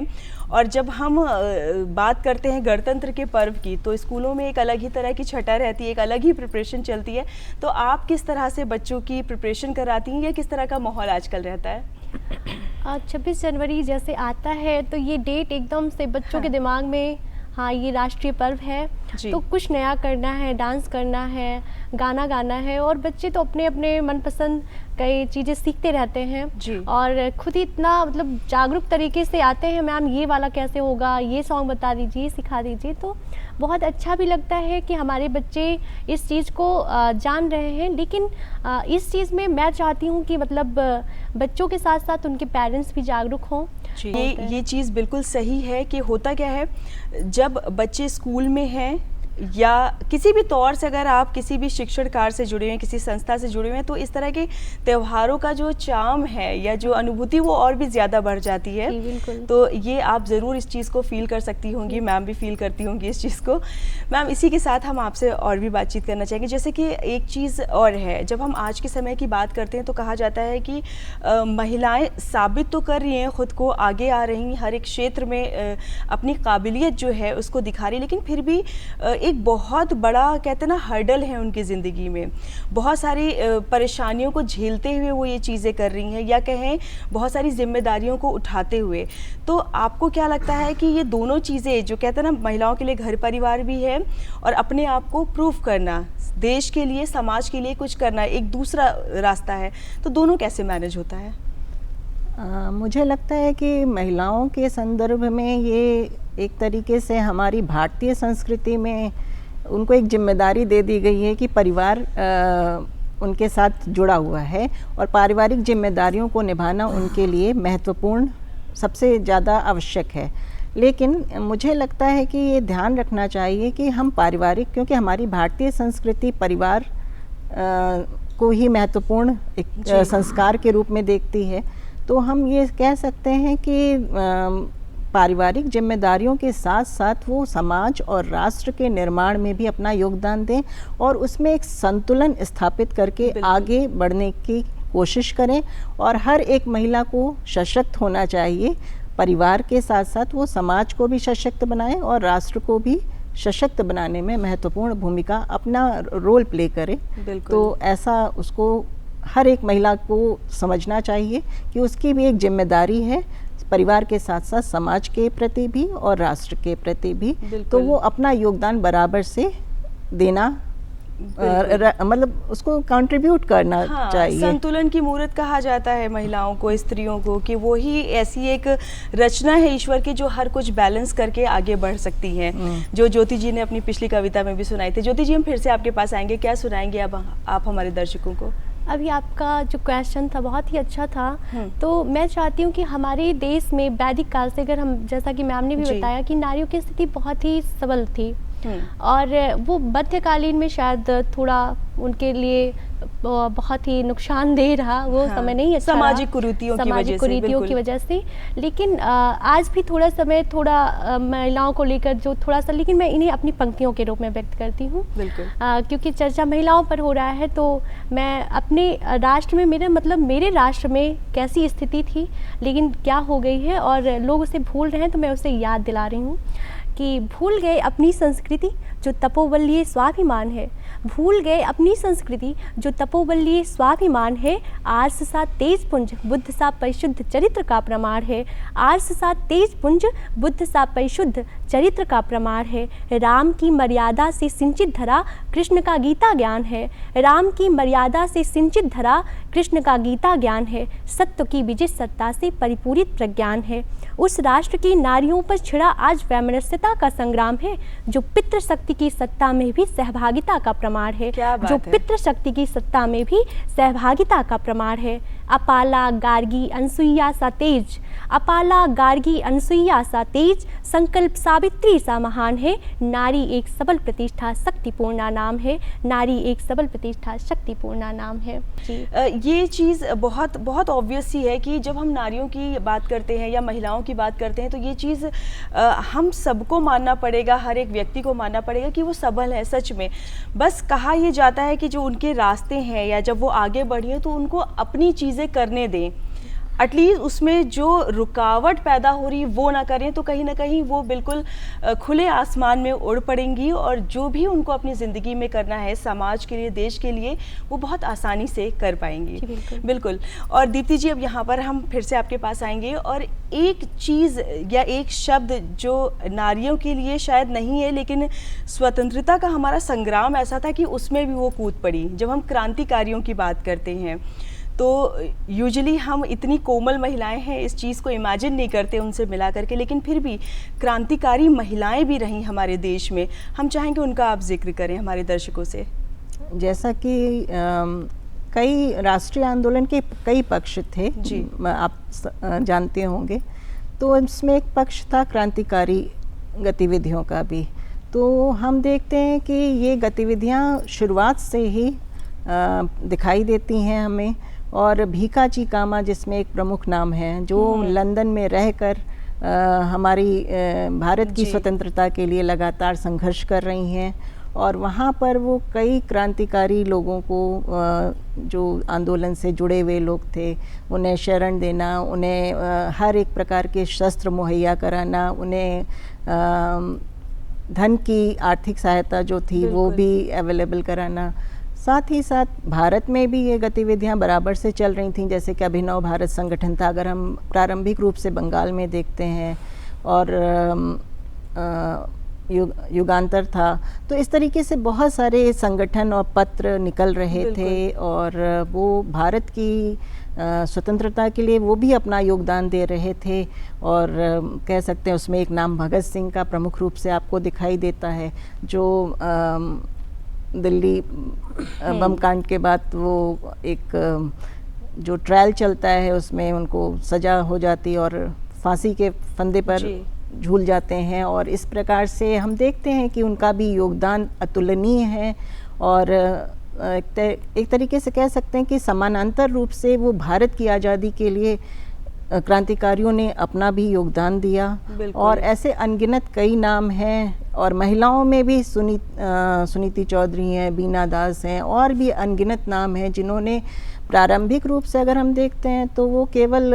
और जब हम बात करते हैं गणतंत्र के पर्व की तो स्कूलों में एक अलग ही तरह की छटा रहती है, एक अलग ही प्रिपरेशन चलती है। तो आप किस तरह से बच्चों की प्रिपरेशन कराती हैं या किस तरह का माहौल आजकल रहता है? 26 जनवरी जैसे आता है तो ये डेट एकदम से बच्चों के दिमाग में, हाँ ये राष्ट्रीय पर्व है। जी। तो कुछ नया करना है, डांस करना है, गाना गाना है, और बच्चे तो अपने अपने मनपसंद कई चीज़ें सीखते रहते हैं जी। और खुद ही इतना मतलब जागरूक तरीके से आते हैं, मैम ये वाला कैसे होगा, ये सॉन्ग बता दीजिए, सिखा दीजिए। तो बहुत अच्छा भी लगता है कि हमारे बच्चे इस चीज़ को जान रहे हैं। लेकिन इस चीज़ में मैं चाहती हूँ कि मतलब बच्चों के साथ साथ उनके पेरेंट्स भी जागरूक हों। ये चीज़ बिल्कुल सही है कि होता क्या है, जब बच्चे स्कूल में हैं या किसी भी तौर से अगर आप किसी भी शिक्षण कार्य से जुड़े हुए हैं, किसी संस्था से जुड़े हुए हैं, तो इस तरह के त्योहारों का जो चार्म है या जो अनुभूति वो और भी ज़्यादा बढ़ जाती है। जी, बिल्कुल। तो ये आप ज़रूर इस चीज़ को फील कर सकती होंगी, मैम भी फील करती होंगी इस चीज़ को। मैम, इसी के साथ हम आपसे और भी बातचीत करना चाहेंगे। जैसे कि एक चीज़ और है, जब हम आज के समय की बात करते हैं तो कहा जाता है कि महिलाएँ साबित तो कर रही हैं ख़ुद को, आगे आ रही हैं, हर एक क्षेत्र में अपनी काबिलियत जो है उसको दिखा रही, लेकिन फिर भी एक बहुत बड़ा कहते हैं ना हर्डल है उनकी ज़िंदगी में। बहुत सारी परेशानियों को झेलते हुए वो ये चीज़ें कर रही हैं, या कहें बहुत सारी जिम्मेदारियों को उठाते हुए। तो आपको क्या लगता है कि ये दोनों चीज़ें जो कहते हैं ना, महिलाओं के लिए घर परिवार भी है और अपने आप को प्रूव करना, देश के लिए, समाज के लिए कुछ करना एक दूसरा रास्ता है, तो दोनों कैसे मैनेज होता है? मुझे लगता है कि महिलाओं के संदर्भ में ये एक तरीके से हमारी भारतीय संस्कृति में उनको एक जिम्मेदारी दे दी गई है कि परिवार उनके साथ जुड़ा हुआ है और पारिवारिक जिम्मेदारियों को निभाना उनके लिए महत्वपूर्ण, सबसे ज़्यादा आवश्यक है। लेकिन मुझे लगता है कि ये ध्यान रखना चाहिए कि हम पारिवारिक, क्योंकि हमारी भारतीय संस्कृति परिवार को ही महत्वपूर्ण एक संस्कार के रूप में देखती है, तो हम ये कह सकते हैं कि पारिवारिक जिम्मेदारियों के साथ साथ वो समाज और राष्ट्र के निर्माण में भी अपना योगदान दें और उसमें एक संतुलन स्थापित करके आगे बढ़ने की कोशिश करें। और हर एक महिला को सशक्त होना चाहिए, परिवार के साथ साथ वो समाज को भी सशक्त बनाएं और राष्ट्र को भी सशक्त बनाने में महत्वपूर्ण भूमिका, अपना रोल प्ले करे। तो ऐसा उसको हर एक महिला को समझना चाहिए कि उसकी भी एक जिम्मेदारी है, परिवार के साथ साथ समाज के प्रति भी और राष्ट्र के प्रति भी। तो वो अपना योगदान बराबर से देना, मतलब उसको कंट्रीब्यूट करना चाहिए। संतुलन की मूर्त कहा जाता है महिलाओं को, स्त्रियों को, कि वो ही ऐसी एक रचना है ईश्वर की जो हर कुछ बैलेंस करके आगे बढ़ सकती हैं, जो ज्योति जी ने अपनी पिछली कविता में भी सुनाई थी। ज्योति जी, हम फिर से आपके पास आएंगे, क्या सुनाएंगे अब आप हमारे दर्शकों को? अभी आपका जो क्वेश्चन था बहुत ही अच्छा था। तो मैं चाहती हूँ कि हमारे देश में वैदिक काल से, अगर हम, जैसा कि मैम ने भी बताया कि नारियों की स्थिति बहुत ही सबल थी और वो मध्यकालीन में शायद थोड़ा उनके लिए बहुत ही नुकसानदेह रहा, वो समय नहीं अच्छा, सामाजिक कुरीतियों की वजह से। लेकिन आज भी थोड़ा समय, थोड़ा महिलाओं को लेकर जो थोड़ा सा, लेकिन मैं इन्हें अपनी पंक्तियों के रूप में व्यक्त करती हूँ, क्योंकि चर्चा महिलाओं पर हो रहा है। तो मैं अपने राष्ट्र में, मेरे राष्ट्र में कैसी स्थिति थी लेकिन क्या हो गई है और लोग उसे भूल रहे हैं, तो मैं उसे याद दिला रही हूँ कि भूल गए अपनी संस्कृति जो तपोबलीय स्वाभिमान है, भूल गए अपनी संस्कृति जो तपोबलीय स्वाभिमान है। आर्ष सा तेज पुंज बुद्ध सा परिशुद्ध चरित्र का प्रमाण है, आर्ष सा तेज पुंज बुद्ध सा परिशुद्ध चरित्र का प्रमाण है। राम की मर्यादा से सिंचित धरा कृष्ण का गीता ज्ञान है, राम की मर्यादा से सिंचित धरा कृष्ण का गीता ज्ञान है। सत्य की विजय सत्ता से परिपूरित प्रज्ञान है। उस राष्ट्र की नारियों पर छिड़ा आज वैमनस्यता का संग्राम है, जो पितृशक्ति की सत्ता में भी सहभागिता का प्रमाण है, जो पितृशक्ति की सत्ता में भी सहभागिता का प्रमाण है। अपाला गार्गी अनसुईया सा तेज, अपाला गार्गी अनसुईया सा तेज, संकल्प सावित्री सा महान है। नारी एक सबल प्रतिष्ठा शक्तिपूर्णा नाम है, नारी एक सबल प्रतिष्ठा शक्तिपूर्णा नाम है। ये चीज़ बहुत बहुत ऑब्वियस ही है कि जब हम नारियों की बात करते हैं या महिलाओं की बात करते हैं, तो ये चीज़ हम सबको मानना पड़ेगा, हर एक व्यक्ति को मानना पड़ेगा कि वो सबल है सच में। बस कहा यह जाता है कि जो उनके रास्ते हैं या जब वो आगे बढ़ी हैं तो उनको अपनी चीज़ें करने दें। एटलीस्ट उसमें जो रुकावट पैदा हो रही वो ना करें, तो कहीं ना कहीं वो बिल्कुल खुले आसमान में उड़ पड़ेंगी और जो भी उनको अपनी ज़िंदगी में करना है समाज के लिए, देश के लिए, वो बहुत आसानी से कर पाएंगी। बिल्कुल। बिल्कुल। और दीप्ति जी, अब यहाँ पर हम फिर से आपके पास आएंगे और एक चीज़ या एक शब्द जो नारियों के लिए शायद नहीं है, लेकिन स्वतंत्रता का हमारा संग्राम ऐसा था कि उसमें भी वो कूद पड़ी। जब हम क्रांतिकारियों की बात करते हैं तो यूजुअली हम इतनी कोमल महिलाएं हैं, इस चीज़ को इमेजिन नहीं करते उनसे मिला करके, लेकिन फिर भी क्रांतिकारी महिलाएं भी रहीं हमारे देश में। हम चाहेंगे उनका आप जिक्र करें हमारे दर्शकों से। जैसा कि कई राष्ट्रीय आंदोलन के कई पक्ष थे जी, आप जानते होंगे, तो इसमें एक पक्ष था क्रांतिकारी गतिविधियों का भी। तो हम देखते हैं कि ये गतिविधियां शुरुआत से ही दिखाई देती हैं हमें। और भीकाजी कामा जिसमें एक प्रमुख नाम है, जो लंदन में रहकर हमारी भारत की स्वतंत्रता के लिए लगातार संघर्ष कर रही हैं। और वहाँ पर वो कई क्रांतिकारी लोगों को जो आंदोलन से जुड़े हुए लोग थे उन्हें शरण देना, उन्हें हर एक प्रकार के शस्त्र मुहैया कराना, उन्हें धन की आर्थिक सहायता जो थी वो भी अवेलेबल कराना। साथ ही साथ भारत में भी ये गतिविधियां बराबर से चल रही थीं, जैसे कि अभिनव भारत संगठन था, अगर हम प्रारंभिक रूप से बंगाल में देखते हैं, और युगांतर था। तो इस तरीके से बहुत सारे संगठन और पत्र निकल रहे थे और वो भारत की स्वतंत्रता के लिए वो भी अपना योगदान दे रहे थे। और कह सकते हैं उसमें एक नाम भगत सिंह का प्रमुख रूप से आपको दिखाई देता है, जो दिल्ली बम कांड के बाद वो एक जो ट्रायल चलता है उसमें उनको सज़ा हो जाती और फांसी के फंदे पर झूल जाते हैं। और इस प्रकार से हम देखते हैं कि उनका भी योगदान अतुलनीय है। और एक तरीके से कह सकते हैं कि समानांतर रूप से वो भारत की आज़ादी के लिए क्रांतिकारियों ने अपना भी योगदान दिया। और ऐसे अनगिनत कई नाम हैं। और महिलाओं में भी सुनीति चौधरी हैं, बीना दास हैं, और भी अनगिनत नाम हैं जिन्होंने प्रारंभिक रूप से अगर हम देखते हैं तो वो केवल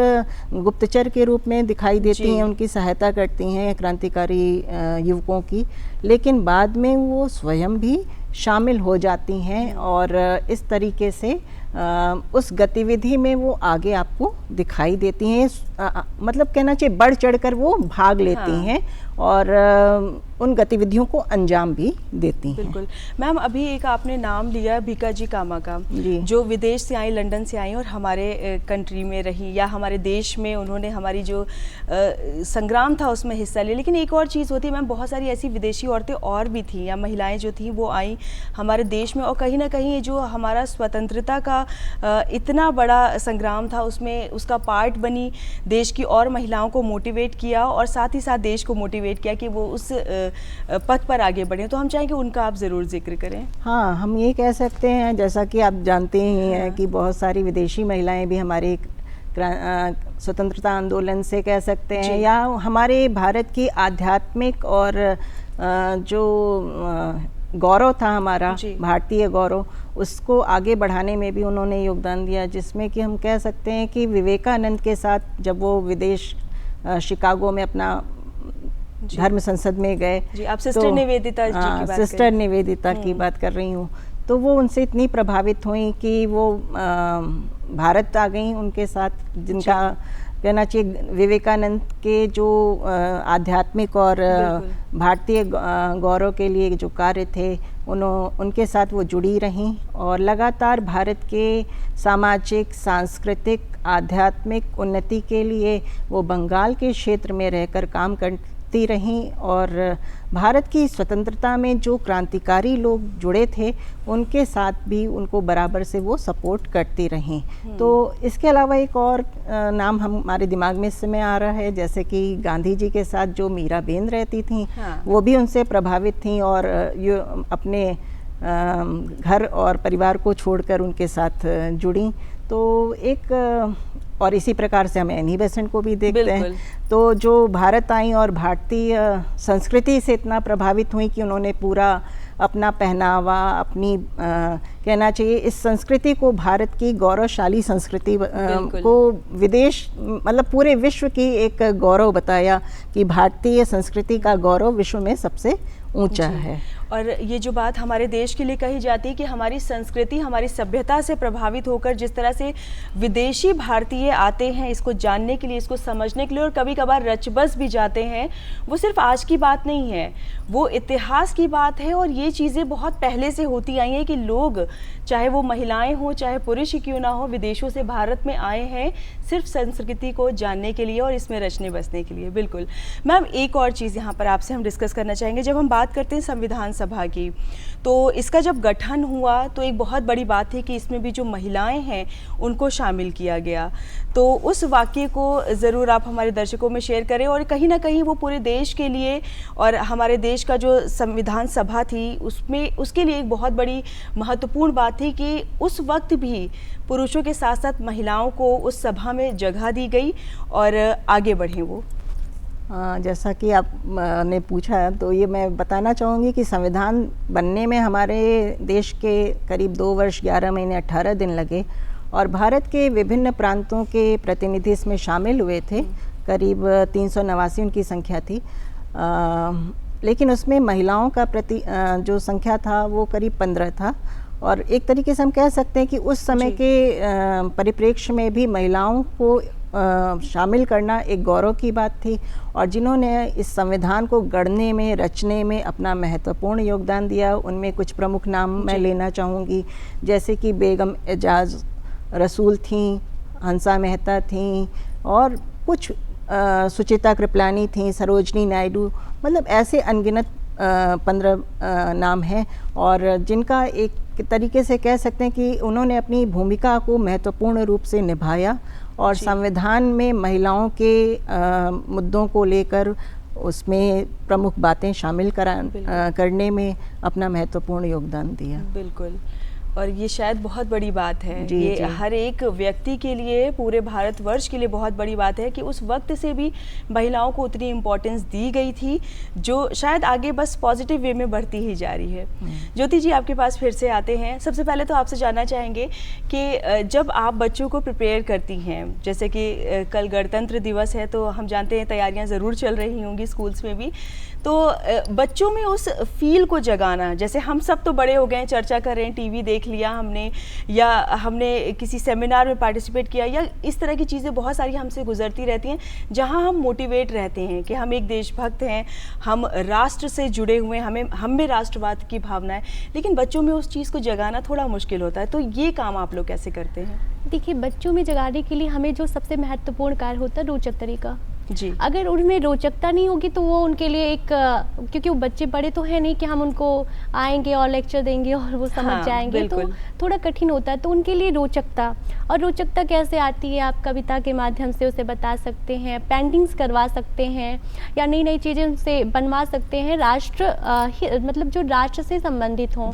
गुप्तचर के रूप में दिखाई देती हैं, उनकी सहायता करती हैं क्रांतिकारी युवकों की, लेकिन बाद में वो स्वयं भी शामिल हो जाती हैं और इस तरीके से उस गतिविधि में वो आगे आपको दिखाई देती हैं। मतलब कहना चाहिए बढ़ चढ़कर वो भाग लेती हैं और उन गतिविधियों को अंजाम भी देती हैं। बिल्कुल। मैम, अभी एक आपने नाम लिया भीकाजी कामा का, जो विदेश से आई, लंदन से आई और हमारे कंट्री में रही या हमारे देश में उन्होंने हमारी जो संग्राम था उसमें हिस्सा लिया। लेकिन एक और चीज़ होती है मैम, बहुत सारी ऐसी विदेशी औरतें और भी थीं या महिलाएं जो थीं वो आई हमारे देश में, और कहीं ना कहीं जो हमारा स्वतंत्रता का इतना बड़ा संग्राम था उसमें उसका पार्ट बनी, देश की और महिलाओं को मोटिवेट किया और साथ ही साथ देश को मोटिवेट किया कि वो उस पथ पर आगे बढ़े। तो हम चाहेंगे उनका आप ज़रूर जिक्र करें। हाँ, हम ये कह सकते हैं, जैसा कि आप जानते ही हैं कि बहुत सारी विदेशी महिलाएं भी हमारे स्वतंत्रता आंदोलन से कह सकते हैं या हमारे भारत की आध्यात्मिक और जो गौरव था हमारा भारतीय गौरव, उसको आगे बढ़ाने में भी उन्होंने योगदान दिया। जिसमें कि हम कह सकते हैं कि विवेकानंद के साथ जब वो विदेश शिकागो में अपना धर्म संसद में गए, आप सिस्टर निवेदिता जी की बात सिस्टर निवेदिता की बात कर रही हूँ, तो वो उनसे इतनी प्रभावित हुई कि वो भारत आ गई उनके साथ, जिनका कहना चाहिए विवेकानंद के जो आध्यात्मिक और भारतीय गौरव के लिए जो कार्य थे उनके साथ वो जुड़ी रहीं और लगातार भारत के सामाजिक, सांस्कृतिक, आध्यात्मिक उन्नति के लिए वो बंगाल के क्षेत्र में रहकर काम करती रहीं। और भारत की स्वतंत्रता में जो क्रांतिकारी लोग जुड़े थे उनके साथ भी उनको बराबर से वो सपोर्ट करती रहीं। तो इसके अलावा एक और नाम हमारे दिमाग में इस समय आ रहा है, जैसे कि गांधी जी के साथ जो मीराबेन रहती थीं, वो भी उनसे प्रभावित थीं और अपने घर और परिवार को छोड़कर उनके साथ जुड़ी। तो एक और इसी प्रकार से हम एनी बेसेंट को भी देखते हैं, तो जो भारत आई और भारतीय संस्कृति से इतना प्रभावित हुई कि उन्होंने पूरा अपना पहनावा, अपनी कहना चाहिए, इस संस्कृति को, भारत की गौरवशाली संस्कृति को विदेश मतलब पूरे विश्व की एक गौरव बताया कि भारतीय संस्कृति का गौरव विश्व में सबसे ऊंचा है। और ये जो बात हमारे देश के लिए कही जाती है कि हमारी संस्कृति, हमारी सभ्यता से प्रभावित होकर जिस तरह से विदेशी भारतीय आते हैं इसको जानने के लिए, इसको समझने के लिए, और कभी कभार रचबस भी जाते हैं, वो सिर्फ आज की बात नहीं है, वो इतिहास की बात है। और ये चीज़ें बहुत पहले से होती आई हैं कि लोग, चाहे वो महिलाएं हों चाहे पुरुष ही क्यों ना हो, विदेशों से भारत में आए हैं सिर्फ संस्कृति को जानने के लिए और इसमें रचने बसने के लिए। बिल्कुल मैम, एक और चीज़ यहाँ पर आपसे हम डिस्कस करना चाहेंगे। जब हम बात करते हैं संविधान सभा की, तो इसका जब गठन हुआ तो एक बहुत बड़ी बात है कि इसमें भी जो महिलाएं हैं उनको शामिल किया गया। तो उस वाक्य को ज़रूर आप हमारे दर्शकों में शेयर करें, और कहीं ना कहीं वो पूरे देश के लिए और हमारे देश का जो संविधान सभा थी उसमें, उसके लिए एक बहुत बड़ी महत्वपूर्ण बात थी कि उस वक्त भी पुरुषों के साथ साथ महिलाओं को उस सभा में जगह दी गई और आगे बढ़े वो। जैसा कि आप ने पूछा, तो ये मैं बताना चाहूँगी कि संविधान बनने में हमारे देश के करीब 2 वर्ष 11 महीने 18 दिन लगे, और भारत के विभिन्न प्रांतों के प्रतिनिधि इसमें शामिल हुए थे। करीब 389 उनकी संख्या थी, लेकिन उसमें महिलाओं का जो संख्या था वो करीब 15 था। और एक तरीके से हम कह सकते हैं कि उस समय के परिप्रेक्ष्य में भी महिलाओं को शामिल करना एक गौरव की बात थी, और जिन्होंने इस संविधान को गढ़ने में, रचने में अपना महत्वपूर्ण योगदान दिया, उनमें कुछ प्रमुख नाम मैं लेना चाहूँगी, जैसे कि बेगम एजाज रसूल थीं, हंसा मेहता थीं, और कुछ सुचिता कृपलानी थीं, सरोजनी नायडू, मतलब ऐसे अनगिनत 15 नाम हैं, और जिनका एक तरीके से कह सकते हैं कि उन्होंने अपनी भूमिका को महत्वपूर्ण रूप से निभाया और संविधान में महिलाओं के मुद्दों को लेकर उसमें प्रमुख बातें शामिल करने में अपना महत्वपूर्ण योगदान दिया। बिल्कुल, और ये शायद बहुत बड़ी बात है। जी, ये जी। हर एक व्यक्ति के लिए, पूरे भारतवर्ष के लिए बहुत बड़ी बात है कि उस वक्त से भी महिलाओं को उतनी इम्पोर्टेंस दी गई थी, जो शायद आगे बस पॉजिटिव वे में बढ़ती ही जा रही है। ज्योति जी, आपके पास फिर से आते हैं। सबसे पहले तो आपसे जानना चाहेंगे कि जब आप बच्चों को प्रिपेयर करती हैं, जैसे कि कल गणतंत्र दिवस है, तो हम जानते हैं तैयारियां ज़रूर चल रही होंगी स्कूल्स में भी, तो बच्चों में उस फील को जगाना, जैसे हम सब तो बड़े हो गए हैं, चर्चा कर रहे हैं, टीवी देख लिया हमने, या हमने किसी सेमिनार में पार्टिसिपेट किया, या इस तरह की चीज़ें बहुत सारी हमसे गुजरती रहती हैं जहां हम मोटिवेट रहते हैं कि हम एक देशभक्त हैं, हम राष्ट्र से जुड़े हुए हैं, हम में राष्ट्रवाद की भावना है, लेकिन बच्चों में उस चीज़ को जगाना थोड़ा मुश्किल होता है। तो ये काम आप लोग कैसे करते हैं? देखिए, बच्चों में जगाने के लिए हमें जो सबसे महत्वपूर्ण कार्य होता है, रोचक तरीका। जी, अगर उनमें रोचकता नहीं होगी तो वो उनके लिए एक, क्योंकि वो बच्चे बड़े तो है नहीं कि हम उनको आएंगे और लेक्चर देंगे और वो समझ जाएंगे, तो थोड़ा कठिन होता है। तो उनके लिए रोचकता, और रोचकता कैसे आती है, आप कविता के माध्यम से उसे बता सकते हैं, पेंटिंग्स करवा सकते हैं, या नई नई चीज़ें उनसे बनवा सकते हैं, मतलब जो राष्ट्र से संबंधित हों।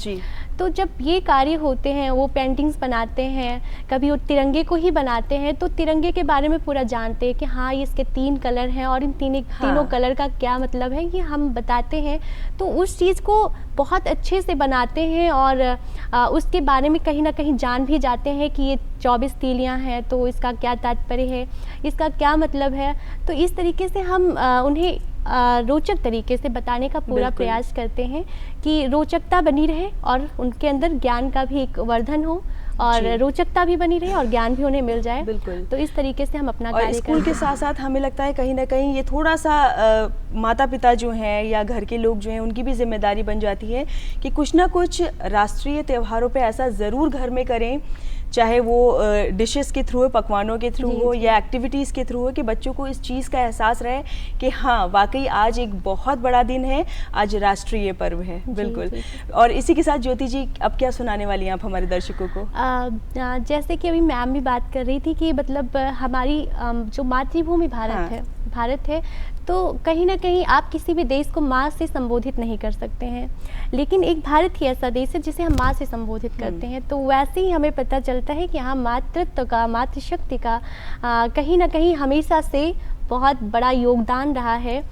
तो जब ये कार्य होते हैं, वो पेंटिंग्स बनाते हैं, कभी वो तिरंगे को ही बनाते हैं, तो तिरंगे के बारे में पूरा जानते हैं कि हाँ, ये इसके 3 कलर हैं और इन तीनों कलर का क्या मतलब है, ये हम बताते हैं। तो उस चीज़ को बहुत अच्छे से बनाते हैं, और उसके बारे में कहीं ना कहीं जान भी जाते हैं कि ये 24 तीलियां हैं, तो इसका क्या तात्पर्य है, इसका क्या मतलब है। तो इस तरीके से हम उन्हें रोचक तरीके से बताने का पूरा प्रयास करते हैं कि रोचकता बनी रहे और उनके अंदर ज्ञान का भी एक वर्धन हो, और रोचकता भी बनी रहे और ज्ञान भी उन्हें मिल जाए। बिल्कुल। तो इस तरीके से हम अपना कार्य स्कूल के साथ साथ हमें लगता है कहीं ना कहीं ये थोड़ा सा माता पिता जो हैं या घर के लोग जो हैं, उनकी भी जिम्मेदारी बन जाती है कि कुछ ना कुछ राष्ट्रीय त्योहारों पे ऐसा ज़रूर घर में करें, चाहे वो डिशेस के थ्रू हो, पकवानों के थ्रू हो, या एक्टिविटीज़ के थ्रू हो, कि बच्चों को इस चीज़ का एहसास रहे कि हाँ, वाकई आज एक बहुत बड़ा दिन है, आज राष्ट्रीय पर्व है। बिल्कुल। और इसी के साथ ज्योति जी, अब क्या सुनाने वाली हैं आप हमारे दर्शकों को? जैसे कि अभी मैम भी बात कर रही थी कि मतलब हमारी जो मातृभूमि भारत है, तो कहीं ना कहीं आप किसी भी देश को माँ से संबोधित नहीं कर सकते हैं, लेकिन एक भारत ही ऐसा देश है जिसे हम माँ से संबोधित करते हैं। तो वैसे ही हमें पता चलता है कि हाँ, मातृत्व का, मातृशक्ति का कहीं ना कहीं हमेशा से बहुत बड़ा योगदान रहा है।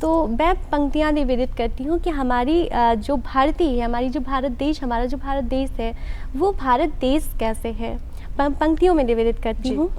तो मैं पंक्तियाँ निवेदित करती हूँ कि हमारी जो भारतीय है, हमारी जो भारत देश, हमारा जो भारत देश है, वो भारत देश कैसे है, पंक्तियों में निवेदित करती हूँ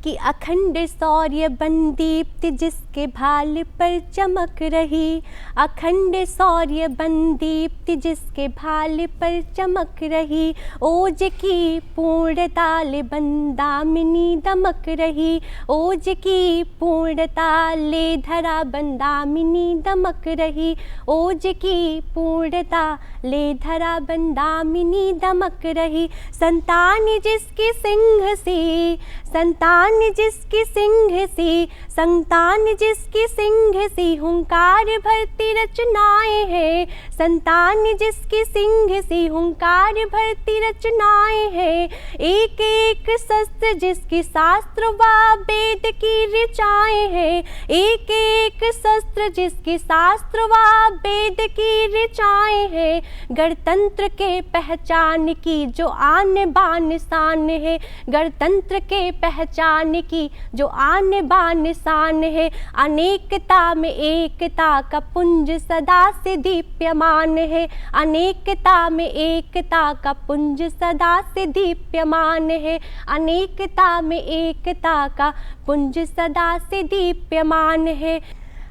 कि अखंड शौर्य बंदीप्त जिसके भाल पर चमक रही, अखंड शौर्य बंदीप्त जिसके भाल पर चमक रही, ओज की पूर्णता बंदामिनी दमक रही, ओज की पूर्णता ले धरा बंदामिनी दमक रही, ओज की पूर्णता ले धरा बंदामिनी दमक रही, संतान जिसकी सिंह सी, संतान जिसकी सिंह सी, संतान जिसकी सिंह सी हुंकार भरती रचनाएं हैं, संतान जिसकी सिंह सी हुंकार भरती रचनाएं हैं, एक एक शस्त्र जिसकी शास्त्र व वेद की ऋचाएं हैं, एक एक शस्त्र जिसकी शास्त्र व वेद की ऋचाएं हैं, गणतंत्र के पहचान की जो आन बान शान है, गणतंत्र के पहचान की जो आन बान शान है, अनेकता में एकता का पुंज सदा से दीप्यमान है, अनेकता में एकता का पुंज सदा से दीप्यमान है, अनेकता में एकता का पुंज सदा से दीप्यमान है।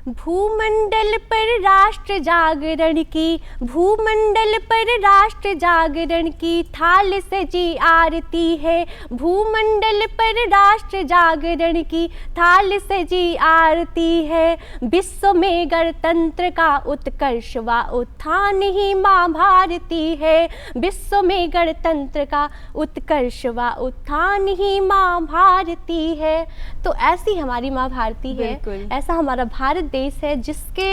भूमंडल पर राष्ट्र जागरण की, भूमंडल पर राष्ट्र जागरण की थाल सजी आरती है, भूमंडल पर राष्ट्र जागरण की थाल सजी आरती है, विश्व में गणतंत्र का उत्कर्ष व उत्थान ही माँ भारती है, विश्व में गणतंत्र का उत्कर्ष व उत्थान ही माँ भारती है। तो ऐसी हमारी माँ भारती है, ऐसा हमारा भारत देश है, जिसके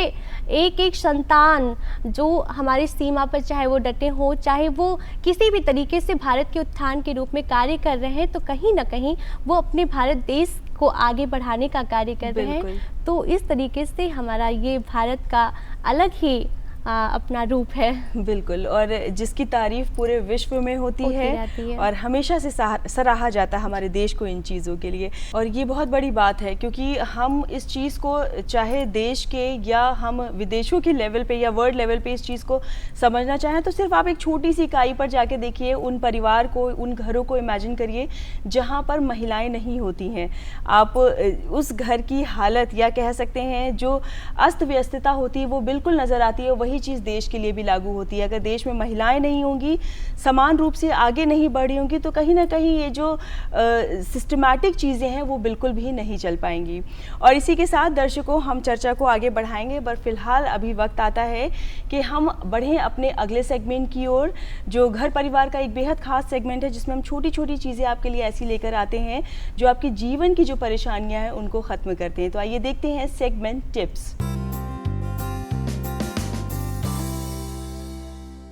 एक एक संतान जो हमारी सीमा पर, चाहे वो डटे हो, चाहे वो किसी भी तरीके से भारत के उत्थान के रूप में कार्य कर रहे हैं, तो कहीं ना कहीं वो अपने भारत देश को आगे बढ़ाने का कार्य कर रहे हैं। तो इस तरीके से हमारा ये भारत का अलग ही अपना रूप है। बिल्कुल, और जिसकी तारीफ पूरे विश्व में होती है और हमेशा से सराहा जाता है हमारे देश को इन चीज़ों के लिए। और ये बहुत बड़ी बात है, क्योंकि हम इस चीज़ को चाहे देश के या हम विदेशों के लेवल पे या वर्ल्ड लेवल पे इस चीज़ को समझना चाहें, तो सिर्फ आप एक छोटी सी इकाई पर जाके देखिए, उन परिवार को, उन घरों को इमेजिन करिए जहाँ पर महिलाएं नहीं होती हैं। आप उस घर की हालत, या कह सकते हैं जो अस्त व्यस्तता होती है, वो बिल्कुल नज़र आती है। वही चीज़ देश के लिए भी लागू होती है। अगर देश में महिलाएं नहीं होंगी, समान रूप से आगे नहीं बढ़ी होंगी, तो कहीं ना कहीं ये जो सिस्टमैटिक चीज़ें हैं वो बिल्कुल भी नहीं चल पाएंगी। और इसी के साथ दर्शकों, हम चर्चा को आगे बढ़ाएंगे, पर फिलहाल अभी वक्त आता है कि हम बढ़ें अपने अगले सेगमेंट की ओर, जो घर परिवार का एक बेहद खास सेगमेंट है, जिसमें हम छोटी छोटी चीज़ें आपके लिए ऐसी लेकर आते हैं जो आपके जीवन की जो परेशानियाँ हैं उनको ख़त्म करते हैं। तो आइए देखते हैं सेगमेंट टिप्स।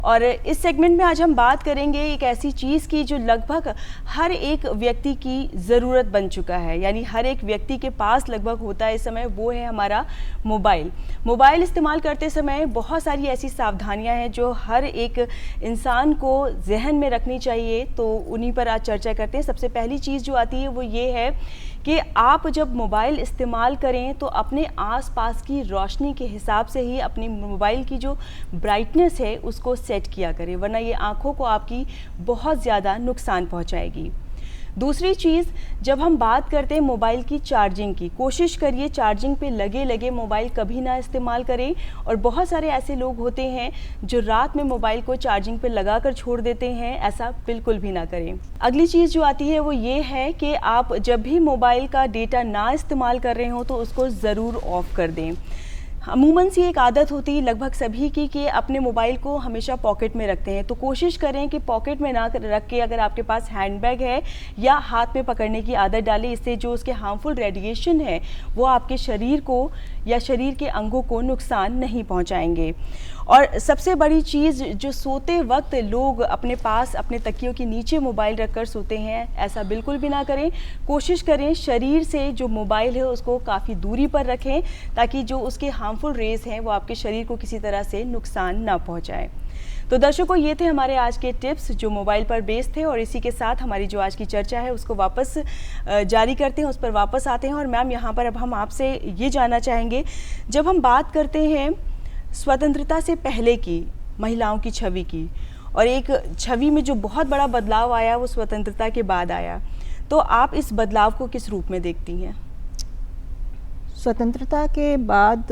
और इस सेगमेंट में आज हम बात करेंगे एक ऐसी चीज़ की जो लगभग हर एक व्यक्ति की ज़रूरत बन चुका है, यानी हर एक व्यक्ति के पास लगभग होता है इस समय, वो है हमारा मोबाइल। मोबाइल इस्तेमाल करते समय बहुत सारी ऐसी सावधानियां हैं जो हर एक इंसान को जहन में रखनी चाहिए, तो उन्हीं पर आज चर्चा करते हैं। सबसे पहली चीज़ जो आती है वो ये है कि आप जब मोबाइल इस्तेमाल करें तो अपने आसपास की रोशनी के हिसाब से ही अपनी मोबाइल की जो ब्राइटनेस है उसको सेट किया करें, वरना ये आँखों को आपकी बहुत ज़्यादा नुकसान पहुँचाएगी। दूसरी चीज़, जब हम बात करते हैं मोबाइल की चार्जिंग की, कोशिश करिए चार्जिंग पे लगे लगे मोबाइल कभी ना इस्तेमाल करें। और बहुत सारे ऐसे लोग होते हैं जो रात में मोबाइल को चार्जिंग पे लगा कर छोड़ देते हैं, ऐसा बिल्कुल भी ना करें। अगली चीज़ जो आती है वो ये है कि आप जब भी मोबाइल का डेटा ना इस्तेमाल कर रहे हो तो उसको ज़रूर ऑफ़ कर दें। अमूमन सी एक आदत होती है लगभग सभी की कि अपने मोबाइल को हमेशा पॉकेट में रखते हैं, तो कोशिश करें कि पॉकेट में ना रख के अगर आपके पास हैंडबैग है या हाथ में पकड़ने की आदत डालें। इससे जो उसके हार्मफुल रेडिएशन है वो आपके शरीर को या शरीर के अंगों को नुकसान नहीं पहुंचाएंगे। और सबसे बड़ी चीज़, जो सोते वक्त लोग अपने पास अपने तकियों के नीचे मोबाइल रखकर सोते हैं, ऐसा बिल्कुल भी ना करें। कोशिश करें शरीर से जो मोबाइल है उसको काफ़ी दूरी पर रखें, ताकि जो उसके हार्मफुल हार्मफुल रेज हैं वो आपके शरीर को किसी तरह से नुकसान ना पहुंचाएं। तो दर्शकों, ये थे हमारे आज के टिप्स जो मोबाइल पर बेस्ड थे, और इसी के साथ हमारी जो आज की चर्चा है उसको वापस जारी करते हैं, उस पर वापस आते हैं। और मैम, यहाँ पर अब हम आपसे ये जानना चाहेंगे, जब हम बात करते हैं स्वतंत्रता से पहले की महिलाओं की छवि की, और एक छवि में जो बहुत बड़ा बदलाव आया वो स्वतंत्रता के बाद आया, तो आप इस बदलाव को किस रूप में देखती हैं? स्वतंत्रता के बाद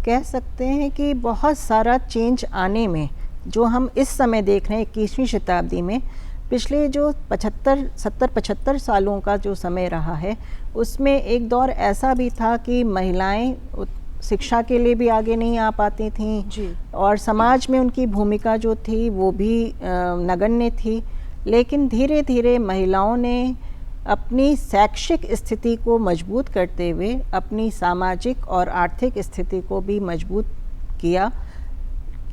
कह सकते हैं कि बहुत सारा चेंज आने में, जो हम इस समय देख रहे हैं 21वीं शताब्दी में, पिछले जो 70-75 सालों का जो समय रहा है, उसमें एक दौर ऐसा भी था कि महिलाएं शिक्षा के लिए भी आगे नहीं आ पाती थीं जी। और समाज में उनकी भूमिका जो थी वो भी नगण्य थी। लेकिन धीरे धीरे महिलाओं ने अपनी शैक्षिक स्थिति को मजबूत करते हुए अपनी सामाजिक और आर्थिक स्थिति को भी मजबूत किया।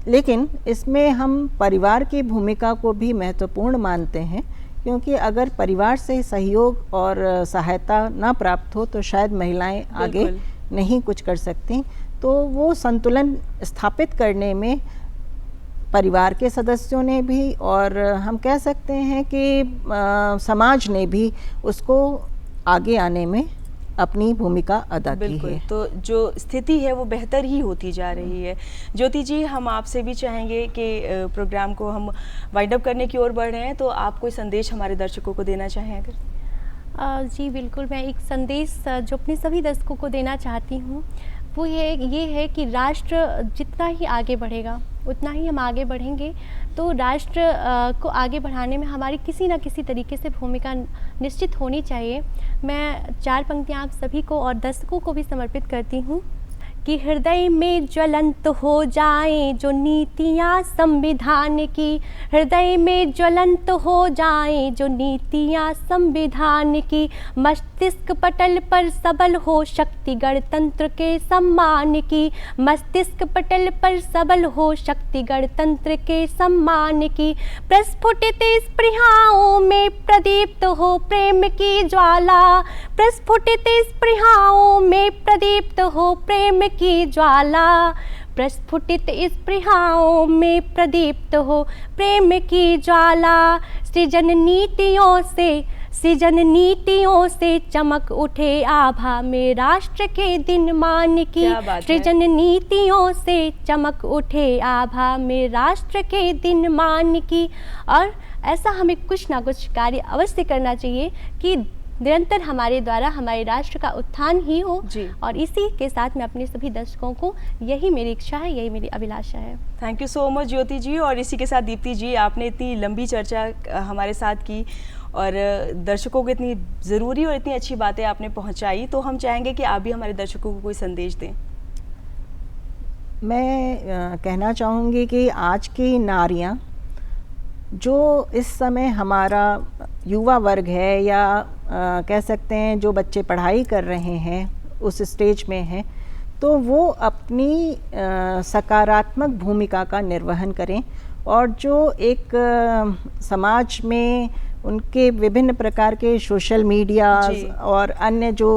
लेकिन इसमें हम परिवार की भूमिका को भी महत्वपूर्ण मानते हैं, क्योंकि अगर परिवार से सहयोग और सहायता ना प्राप्त हो तो शायद महिलाएं आगे नहीं कुछ कर सकती। तो वो संतुलन स्थापित करने में परिवार के सदस्यों ने भी, और हम कह सकते हैं कि समाज ने भी उसको आगे आने में अपनी भूमिका अदा की है। तो जो स्थिति है वो बेहतर ही होती जा रही है। ज्योति जी, हम आपसे भी चाहेंगे कि प्रोग्राम को हम वाइंड अप करने की ओर बढ़ रहे हैं, तो आप कोई संदेश हमारे दर्शकों को देना चाहें अगर? जी बिल्कुल, मैं एक संदेश जो अपने सभी दर्शकों को देना चाहती हूँ वो ये है कि राष्ट्र जितना ही आगे बढ़ेगा उतना ही हम आगे बढ़ेंगे। तो राष्ट्र को आगे बढ़ाने में हमारी किसी न किसी तरीके से भूमिका निश्चित होनी चाहिए। मैं 4 पंक्तियाँ आप सभी को और दर्शकों को भी समर्पित करती हूँ कि हृदय में ज्वलंत हो जाएं जो नीतियाँ संविधान की, हृदय में ज्वलंत हो जाएं जो नीतियाँ संविधान की, मस्तिष्क पटल पर सबल हो शक्ति गणतंत्र के सम्मान की, मस्तिष्क पटल पर सबल हो शक्ति गणतंत्र के सम्मान की, प्रस्फुटित स्पृहाओं में प्रदीप्त हो प्रेम की ज्वाला, प्रस्फुटित स्पृहाओं में प्रदीप्त हो प्रेम की ज्वाला, प्रस्फुटित स्पृहाओं में प्रदीप्त हो प्रेम की ज्वाला, सृजन नीतियों से चमक उठे आभा में राष्ट्र के दिन मान की, सृजन नीतियों से चमक उठे आभा में राष्ट्र के दिन मान की। और ऐसा हमें कुछ ना कुछ कार्य अवश्य करना चाहिए कि निरंतर हमारे द्वारा हमारे राष्ट्र का उत्थान ही हो। और इसी के साथ मैं अपने सभी दर्शकों को, यही मेरी इच्छा है, यही मेरी अभिलाषा है। थैंक यू सो मच ज्योति जी। और इसी के साथ दीप्ति जी, आपने इतनी लंबी चर्चा हमारे साथ की और दर्शकों को इतनी ज़रूरी और इतनी अच्छी बातें आपने पहुंचाई, तो हम चाहेंगे कि आप भी हमारे दर्शकों को कोई संदेश दें। मैं कहना चाहूँगी कि आज की नारियाँ जो इस समय हमारा युवा वर्ग है, या कह सकते हैं जो बच्चे पढ़ाई कर रहे हैं उस स्टेज में हैं, तो वो अपनी सकारात्मक भूमिका का निर्वहन करें। और जो एक समाज में उनके विभिन्न प्रकार के सोशल मीडिया और अन्य जो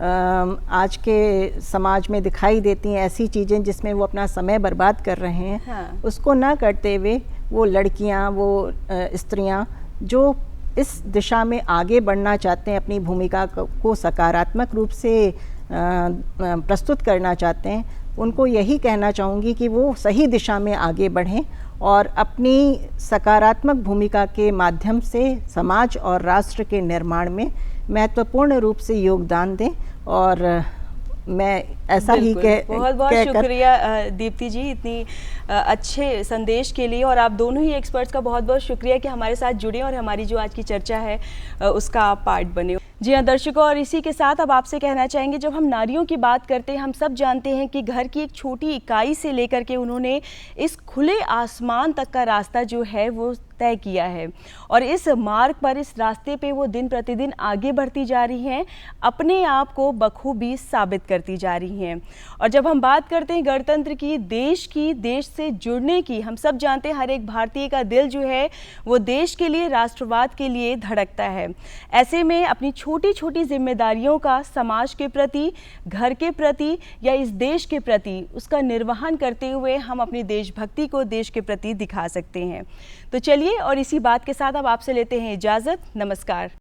आज के समाज में दिखाई देती हैं ऐसी चीज़ें जिसमें वो अपना समय बर्बाद कर रहे हैं, उसको ना करते हुए वो लड़कियां, वो स्त्रियां जो इस दिशा में आगे बढ़ना चाहते हैं, अपनी भूमिका को सकारात्मक रूप से प्रस्तुत करना चाहते हैं, उनको यही कहना चाहूँगी कि वो सही दिशा में आगे बढ़ें और अपनी सकारात्मक भूमिका के माध्यम से समाज और राष्ट्र के निर्माण में महत्वपूर्ण रूप से योगदान दें। और मैं ऐसा ही बहुत बहुत शुक्रिया दीप्ति जी इतनी अच्छे संदेश के लिए, और आप दोनों ही एक्सपर्ट्स का बहुत बहुत शुक्रिया कि हमारे साथ जुड़े और हमारी जो आज की चर्चा है उसका आप पार्ट बने। जी हाँ दर्शकों, और इसी के साथ अब आपसे कहना चाहेंगे, जब हम नारियों की बात करते हैं, हम सब जानते हैं कि घर की एक छोटी इकाई से लेकर के उन्होंने इस खुले आसमान तक का रास्ता जो है वो तय किया है और इस मार्ग पर, इस रास्ते पे वो दिन प्रतिदिन आगे बढ़ती जा रही हैं, अपने आप को बखूबी साबित करती जा रही हैं। और जब हम बात करते हैं गणतंत्र की, देश से जुड़ने की, हम सब जानते हैं हर एक भारतीय का दिल जो है वो देश के लिए, राष्ट्रवाद के लिए धड़कता है। ऐसे में अपनी छोटी छोटी जिम्मेदारियों का समाज के प्रति, घर के प्रति या इस देश के प्रति उसका निर्वहन करते हुए हम अपनी देशभक्ति को देश के प्रति दिखा सकते हैं। तो चलिए और इसी बात के साथ अब आपसे लेते हैं इजाज़त। नमस्कार।